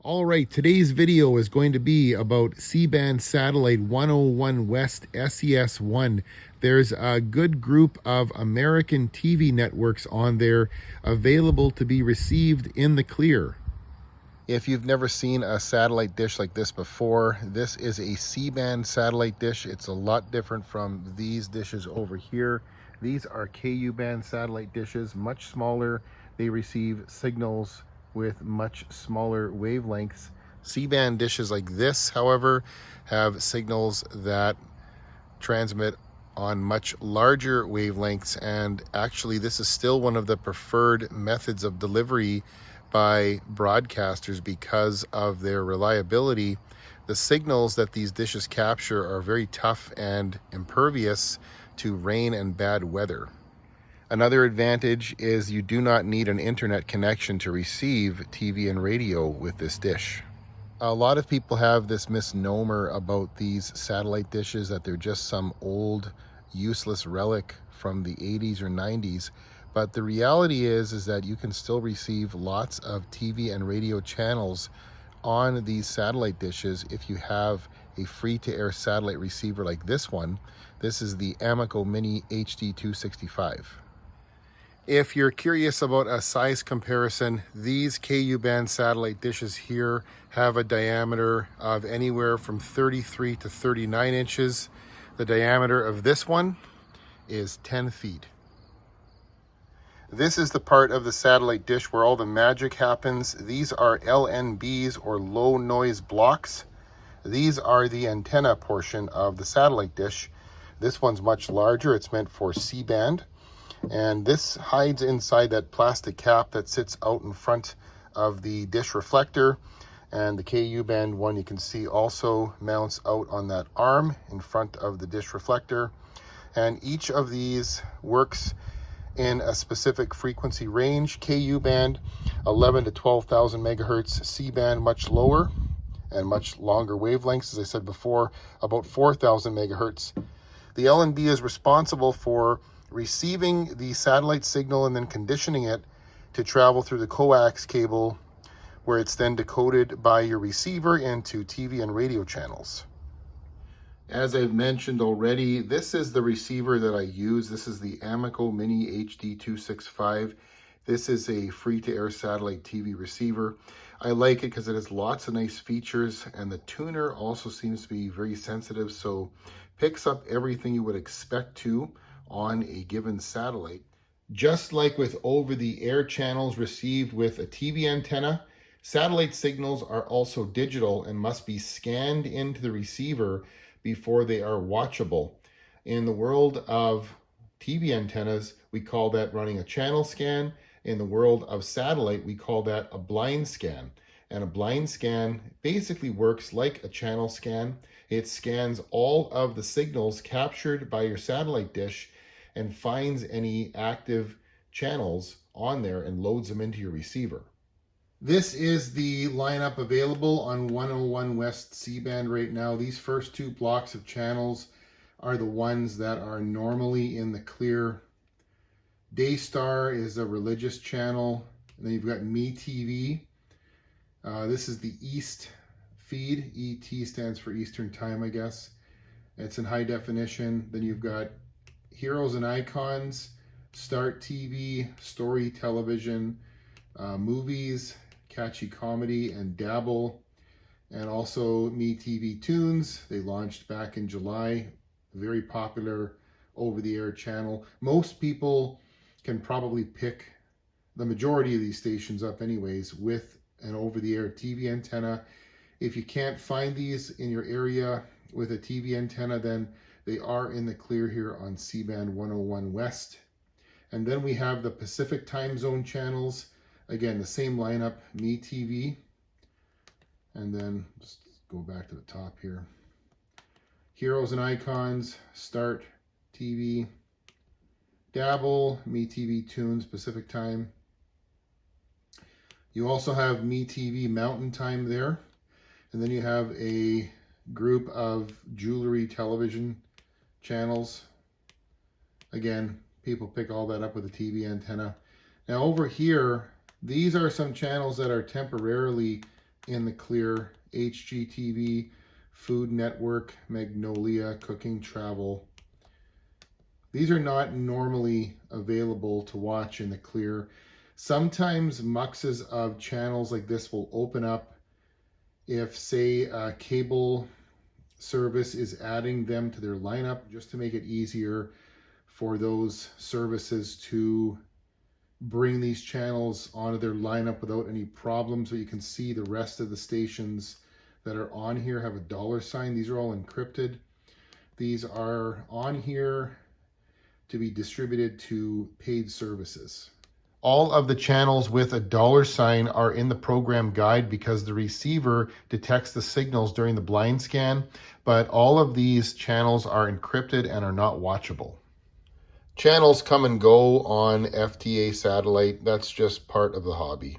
All right, today's video is going to be about C Band Satellite 101 West SES1. There's a good group of American TV networks on there available to be received in the clear. If you've never seen a satellite dish like this before, this is a C Band satellite dish. It's a lot different from these dishes over here. These are KU band satellite dishes, much smaller. They receive signals with much smaller wavelengths. C-band dishes like this, however, have signals that transmit on much larger wavelengths, and actually this is still one of the preferred methods of delivery by broadcasters because of their reliability. The signals that these dishes capture are very tough and impervious to rain and bad weather. Another advantage is you do not need an internet connection to receive TV and radio with this dish. A lot of people have this misnomer about these satellite dishes that they're just some old, useless relic from the 80s or 90s. But the reality is that you can still receive lots of TV and radio channels on these satellite dishes if you have a free-to-air satellite receiver like this one. This is the Amico Mini HD 265. If you're curious about a size comparison, these KU band satellite dishes here have a diameter of anywhere from 33 to 39 inches. The diameter of this one is 10 feet. This is the part of the satellite dish where all the magic happens. These are LNBs, or low noise blocks. These are the antenna portion of the satellite dish. This one's much larger. It's meant for C-band. And this hides inside that plastic cap that sits out in front of the dish reflector. And the KU band one, you can see, also mounts out on that arm in front of the dish reflector. And each of these works in a specific frequency range. KU band 11 to 12,000 megahertz, C band much lower and much longer wavelengths, as I said before, about 4,000 megahertz. The LNB is responsible for receiving the satellite signal and then conditioning it to travel through the coax cable, where it's then decoded by your receiver into TV and radio channels. As I've mentioned already, this is the receiver that I use. This is the Amico Mini HD 265. This is a free-to-air satellite TV receiver. I like it because it has lots of nice features, and the tuner also seems to be very sensitive, so picks up everything you would expect to on a given satellite. Just like with over-the-air channels received with a TV antenna, satellite signals are also digital and must be scanned into the receiver before they are watchable. In the world of TV antennas, we call that running a channel scan. In the world of satellite, we call that a blind scan. And a blind scan basically works like a channel scan. It scans all of the signals captured by your satellite dish and finds any active channels on there and loads them into your receiver. This is the lineup available on 101 West C Band right now. These first two blocks of channels are the ones that are normally in the clear. Daystar is a religious channel. And then you've got MeTV. This is the East feed. ET stands for Eastern Time, I guess. It's in high definition. Then you've got Heroes and Icons, Start TV, Story Television, Movies, Catchy Comedy, and Dabble, and also MeTV Toons. They launched back in July. Very popular over-the-air channel. Most people can probably pick the majority of these stations up anyways with an over-the-air TV antenna. If you can't find these in your area with a TV antenna, then they are in the clear here on C Band 101 West. And then we have the Pacific time zone channels. Again, the same lineup, MeTV. And then just go back to the top here. Heroes and Icons, Start TV, Dabble, MeTV Toons, Pacific time. You also have MeTV Mountain Time there. And then you have a group of jewelry television channels. Again, people pick all that up with a TV antenna. Now over here, these are some channels that are temporarily in the clear. HGTV, Food Network, Magnolia, Cooking, Travel. These are not normally available to watch in the clear. Sometimes muxes of channels like this will open up if, say, a cable service is adding them to their lineup, just to make it easier for those services to bring these channels onto their lineup without any problems. But you can see the rest of the stations that are on here have a $sign. These are all encrypted. These are on here to be distributed to paid services. All of the channels with a $sign are in the program guide because the receiver detects the signals during the blind scan, but all of these channels are encrypted and are not watchable. Channels come and go on FTA Satellite. That's just part of the hobby.